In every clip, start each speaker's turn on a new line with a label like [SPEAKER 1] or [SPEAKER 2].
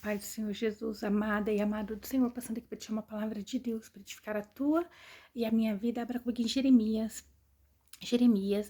[SPEAKER 1] Pai do Senhor Jesus, amada e amado do Senhor, passando aqui para te chamar uma palavra de Deus, para edificar a tua e a minha vida. Abra comigo em Jeremias,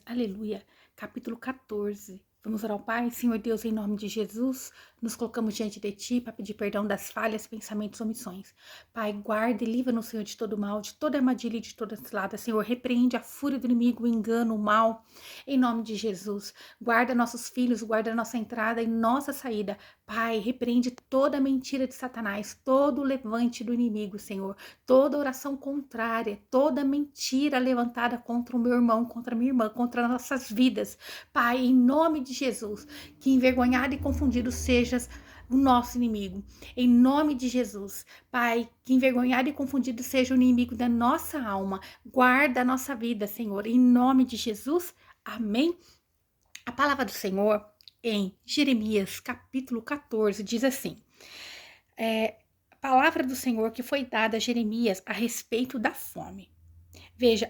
[SPEAKER 1] aleluia, capítulo 14. Vamos orar ao Pai. Senhor Deus, em nome de Jesus, nos colocamos diante de Ti para pedir perdão das falhas, pensamentos, omissões. Pai, guarda e livra-nos, Senhor, de todo mal, de toda armadilha e de toda cilada. Senhor, repreende a fúria do inimigo, o engano, o mal, em nome de Jesus. Guarda nossos filhos, guarda nossa entrada e nossa saída. Pai, repreende toda mentira de Satanás, todo levante do inimigo, Senhor, toda oração contrária, toda mentira levantada contra o meu irmão, contra a minha irmã, contra nossas vidas. Pai, em nome de Jesus, que envergonhado e confundido sejas o nosso inimigo. Em nome de Jesus, Pai, que envergonhado e confundido seja o inimigo da nossa alma. Guarda a nossa vida, Senhor, em nome de Jesus. Amém. A palavra do Senhor em Jeremias, capítulo 14, diz assim: a palavra do Senhor que foi dada a Jeremias a respeito da fome. Veja,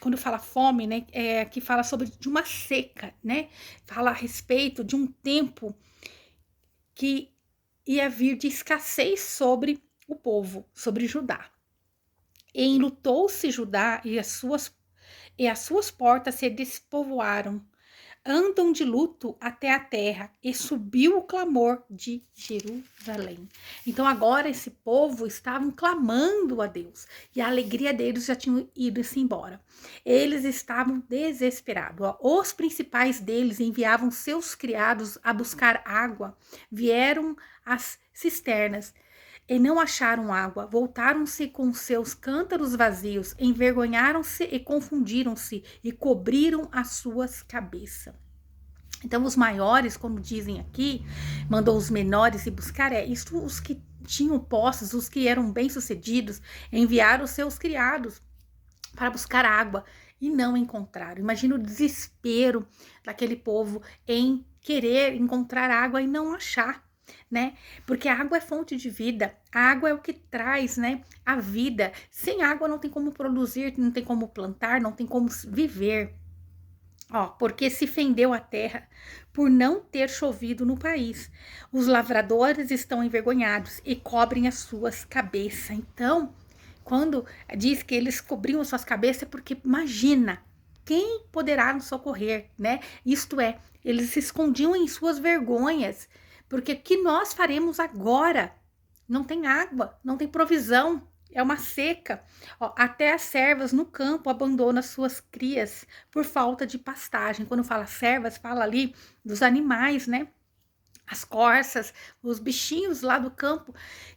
[SPEAKER 1] quando fala fome, né, que fala sobre de uma seca, né? Fala a respeito de um tempo que ia vir de escassez sobre o povo, sobre Judá. E enlutou-se Judá e as suas portas se despovoaram. Andam de luto até a terra, e subiu o clamor de Jerusalém. Então agora esse povo estavam clamando a Deus, e a alegria deles já tinha ido-se embora. Eles estavam desesperados. Os principais deles enviavam seus criados a buscar água, vieram às cisternas e não acharam água, voltaram-se com seus cântaros vazios, envergonharam-se e confundiram-se e cobriram as suas cabeças. Então os maiores, como dizem aqui, mandou os menores ir buscar, isto os que tinham posses, os que eram bem-sucedidos, enviaram os seus criados para buscar água e não encontraram. Imagina o desespero daquele povo em querer encontrar água e não achar, né? Porque a água é fonte de vida, a água é o que traz, né, a vida. Sem água não tem como produzir, não tem como plantar, não tem como viver. Porque se fendeu a terra por não ter chovido no país. Os lavradores estão envergonhados e cobrem as suas cabeças. Então, quando diz que eles cobriam as suas cabeças, é porque imagina, quem poderá nos socorrer, né? Isto é, eles se escondiam em suas vergonhas, porque o que nós faremos agora? Não tem água, não tem provisão, é uma seca. Até as servas no campo abandonam suas crias por falta de pastagem. Quando fala servas, fala ali dos animais, né? As corças, os bichinhos lá do campo,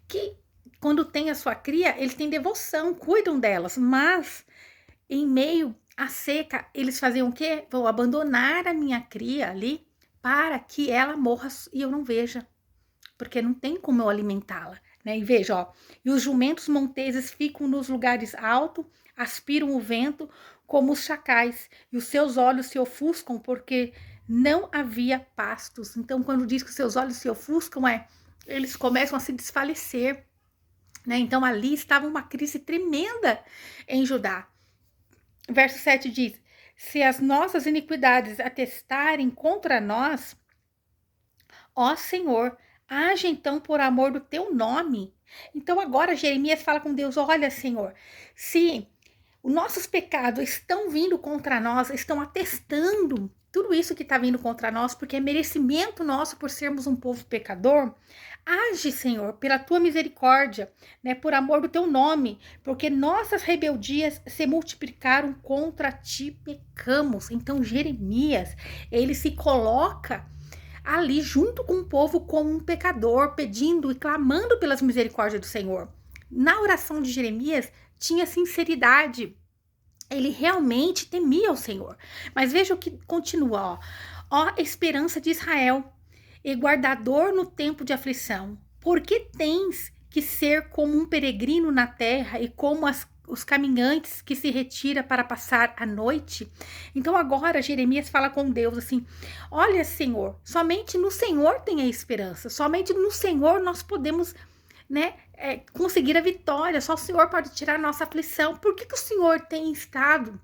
[SPEAKER 1] que quando tem a sua cria, eles têm devoção, cuidam delas, mas em meio à seca, eles faziam o quê? Vou abandonar a minha cria ali para que ela morra e eu não veja, porque não tem como eu alimentá-la, né? E veja, e os jumentos monteses ficam nos lugares altos, aspiram o vento como os chacais, e os seus olhos se ofuscam porque não havia pastos. Então, quando diz que os seus olhos se ofuscam, eles começam a se desfalecer, né? Então, ali estava uma crise tremenda em Judá. Verso 7 diz: se as nossas iniquidades atestarem contra nós, ó Senhor, age então por amor do teu nome. Então agora Jeremias fala com Deus: olha, Senhor, se os nossos pecados estão vindo contra nós, estão atestando tudo isso que está vindo contra nós, porque é merecimento nosso por sermos um povo pecador. Age, Senhor, pela tua misericórdia, né, por amor do teu nome, porque nossas rebeldias se multiplicaram contra ti, pecamos. Então Jeremias, ele se coloca ali junto com o povo como um pecador, pedindo e clamando pelas misericórdias do Senhor. Na oração de Jeremias tinha sinceridade. Ele realmente temia o Senhor. Mas veja o que continua, ó esperança de Israel e guardador no tempo de aflição. Por que tens que ser como um peregrino na terra e como os caminhantes que se retira para passar a noite? Então agora Jeremias fala com Deus assim: olha, Senhor, somente no Senhor tem a esperança, somente no Senhor nós podemos, né, conseguir a vitória, só o Senhor pode tirar a nossa aflição. Por que o Senhor tem estado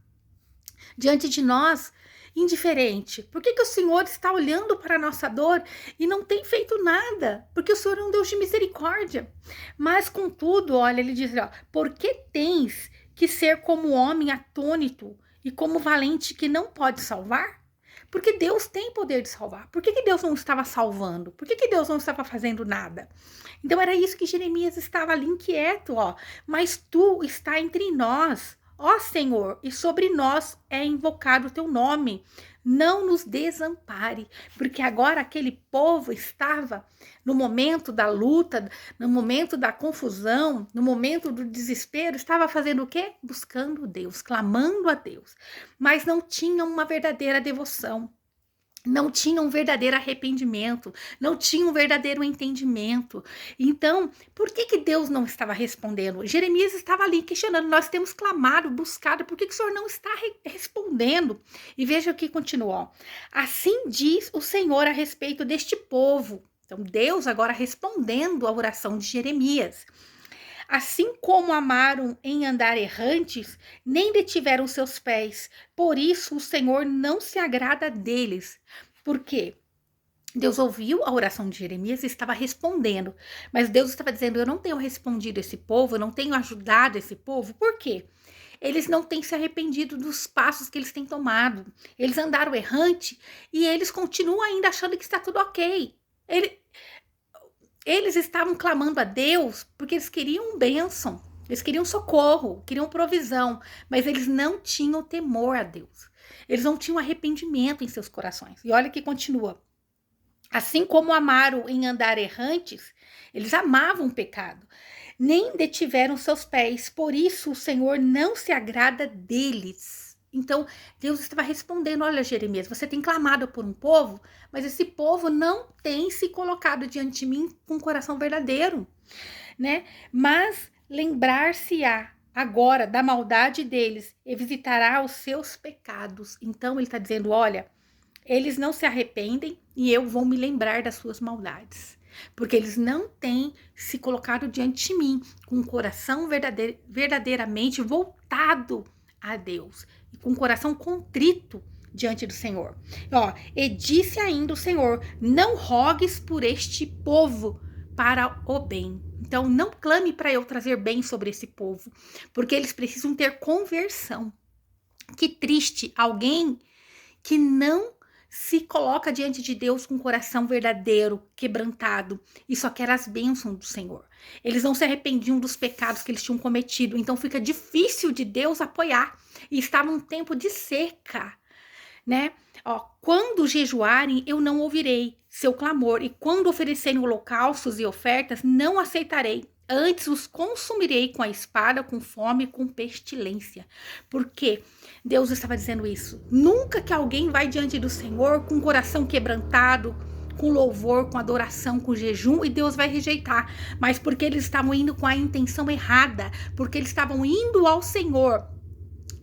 [SPEAKER 1] diante de nós indiferente? Por que o Senhor está olhando para a nossa dor e não tem feito nada? Porque o Senhor é um Deus de misericórdia. Mas, contudo, olha, ele diz, ó, por que tens que ser como homem atônito e como valente que não pode salvar? Porque Deus tem poder de salvar. Por que Deus não estava salvando? Por que Deus não estava fazendo nada? Então era isso que Jeremias estava ali inquieto, ó. Mas tu está entre nós, ó Senhor, e sobre nós é invocado o teu nome. Não nos desampare, porque agora aquele povo estava no momento da luta, no momento da confusão, no momento do desespero, estava fazendo o quê? Buscando Deus, clamando a Deus, mas não tinham uma verdadeira devoção. Não tinham um verdadeiro arrependimento, não tinham um verdadeiro entendimento. Então, por que Deus não estava respondendo? Jeremias estava ali questionando, nós temos clamado, buscado, por que o Senhor não está respondendo? E veja o que continuou. Assim diz o Senhor a respeito deste povo. Então, Deus agora respondendo à oração de Jeremias. Assim como amaram em andar errantes, nem detiveram seus pés. Por isso o Senhor não se agrada deles. Por quê? Deus ouviu a oração de Jeremias e estava respondendo. Mas Deus estava dizendo, eu não tenho respondido esse povo, eu não tenho ajudado esse povo. Por quê? Eles não têm se arrependido dos passos que eles têm tomado. Eles andaram errante e eles continuam ainda achando que está tudo ok. Eles estavam clamando a Deus porque eles queriam bênção, eles queriam socorro, queriam provisão, mas eles não tinham temor a Deus. Eles não tinham arrependimento em seus corações. E olha que continua. Assim como amaram em andar errantes, eles amavam o pecado, nem detiveram seus pés, por isso o Senhor não se agrada deles. Então, Deus estava respondendo, olha Jeremias, você tem clamado por um povo, mas esse povo não tem se colocado diante de mim com um coração verdadeiro, né? Mas lembrar-se-á agora da maldade deles e visitará os seus pecados. Então, ele está dizendo, olha, eles não se arrependem e eu vou me lembrar das suas maldades. Porque eles não têm se colocado diante de mim com um coração verdadeiramente voltado a Deus. E com um coração contrito diante do Senhor. Ó, e disse ainda o Senhor, não rogues por este povo para o bem. Então não clame para eu trazer bem sobre esse povo. Porque eles precisam ter conversão. Que triste, alguém que não se coloca diante de Deus com o coração verdadeiro, quebrantado, e só quer as bênçãos do Senhor. Eles não se arrependiam dos pecados que eles tinham cometido, então fica difícil de Deus apoiar. E estava um tempo de seca, né? Ó, quando jejuarem, eu não ouvirei seu clamor, e quando oferecerem holocaustos e ofertas, não aceitarei. Antes os consumirei com a espada, com fome, com pestilência. Porque Deus estava dizendo isso. Nunca que alguém vai diante do Senhor com o coração quebrantado, com louvor, com adoração, com jejum, e Deus vai rejeitar. Mas porque eles estavam indo com a intenção errada, porque eles estavam indo ao Senhor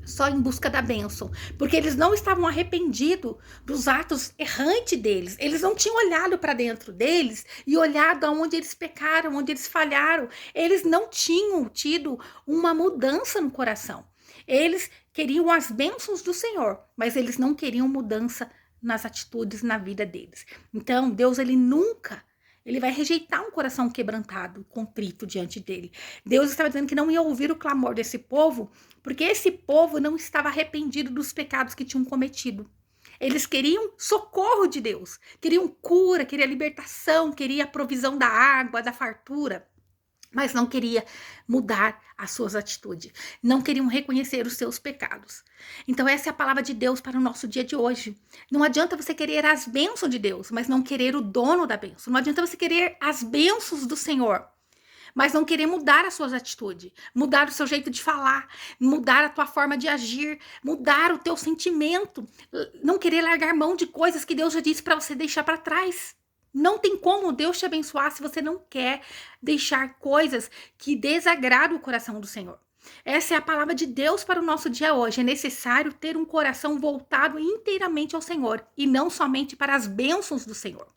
[SPEAKER 1] só em busca da bênção, porque eles não estavam arrependidos dos atos errantes deles, eles não tinham olhado para dentro deles e olhado aonde eles pecaram, onde eles falharam, eles não tinham tido uma mudança no coração, eles queriam as bênçãos do Senhor, mas eles não queriam mudança nas atitudes na vida deles. Então Deus, ele vai rejeitar um coração quebrantado, contrito diante dele. Deus estava dizendo que não ia ouvir o clamor desse povo, porque esse povo não estava arrependido dos pecados que tinham cometido. Eles queriam socorro de Deus, queriam cura, queriam libertação, queriam a provisão da água, da fartura, mas não queria mudar as suas atitudes, não queriam reconhecer os seus pecados. Então essa é a palavra de Deus para o nosso dia de hoje. Não adianta você querer as bênçãos de Deus, mas não querer o dono da bênção. Não adianta você querer as bênçãos do Senhor, mas não querer mudar as suas atitudes, mudar o seu jeito de falar, mudar a tua forma de agir, mudar o teu sentimento, não querer largar mão de coisas que Deus já disse para você deixar para trás. Não tem como Deus te abençoar se você não quer deixar coisas que desagradam o coração do Senhor. Essa é a palavra de Deus para o nosso dia hoje. É necessário ter um coração voltado inteiramente ao Senhor e não somente para as bênçãos do Senhor.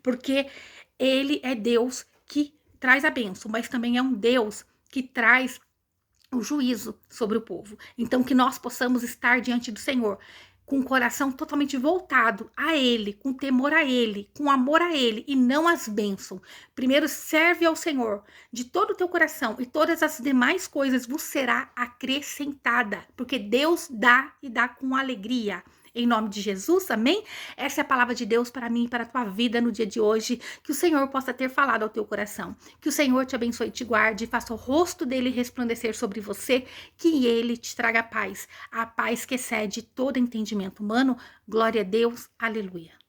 [SPEAKER 1] Porque Ele é Deus que traz a bênção, mas também é um Deus que traz o juízo sobre o povo. Então que nós possamos estar diante do Senhor com o coração totalmente voltado a Ele, com temor a Ele, com amor a Ele e não as bênçãos. Primeiro serve ao Senhor de todo o teu coração e todas as demais coisas vos será acrescentada, porque Deus dá e dá com alegria. Em nome de Jesus, amém? Essa é a palavra de Deus para mim e para a tua vida no dia de hoje. Que o Senhor possa ter falado ao teu coração. Que o Senhor te abençoe e te guarde, faça o rosto dele resplandecer sobre você, que ele te traga paz. A paz que excede todo entendimento humano. Glória a Deus, aleluia.